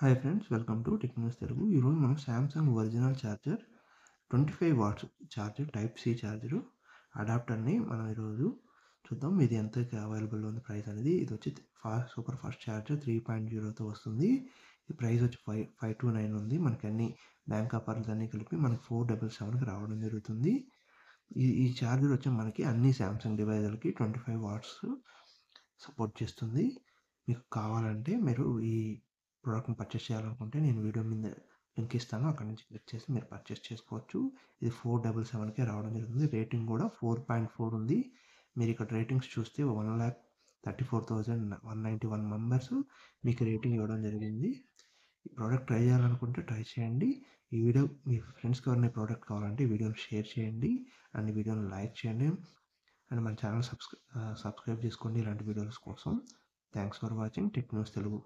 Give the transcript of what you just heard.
Hi friends, welcome to tech news Telugu. ఈరోజు మనం Samsung original charger 25 watts charger type C charger అడాప్టర్ని మనం ఈరోజు చూద్దాం. ఇది ఎంతకి అవైలబుల్ ఉంది ప్రైస్ అనేది. ఇది వచ్చి సూపర్ ఫాస్ట్ ఛార్జర్ 3.0తో వస్తుంది. ఈ ప్రైస్ వచ్చి 529 ఉంది. మనకి అన్ని బ్యాంక్ ఆఫర్స్ అన్నీ కలిపి మనకి 477కి రావడం జరుగుతుంది. ఈ ఛార్జర్ వచ్చి మనకి అన్ని సామ్సంగ్ డివైజులకి 25 వాట్స్ సపోర్ట్ చేస్తుంది. మీకు కావాలంటే మీరు ఈ ప్రోడక్ట్ని పర్చేస్ చేయాలనుకుంటే నేను వీడియో మీద లింక్ ఇస్తాను, అక్కడ నుంచి క్లిక్ చేసి మీరు పర్చేస్ చేసుకోవచ్చు. ఇది 477కే రావడం జరుగుతుంది. రేటింగ్ కూడా 4.4 ఉంది. మీరు ఇక్కడ రేటింగ్స్ చూస్తే 1,34,191 మెంబర్స్ మీకు రేటింగ్ ఇవ్వడం జరిగింది. ఈ ప్రోడక్ట్ ట్రై చేయాలనుకుంటే ట్రై చేయండి. ఈ వీడియో మీ ఫ్రెండ్స్కి ఎవరైనా ప్రోడక్ట్ కావాలంటే ఈ వీడియోని షేర్ చేయండి అండ్ ఈ వీడియోని లైక్ చేయండి అండ్ మన ఛానల్ సబ్స్క్రైబ్ చేసుకోండి ఇలాంటి వీడియోస్ కోసం. Thanks for watching tech news Telugu.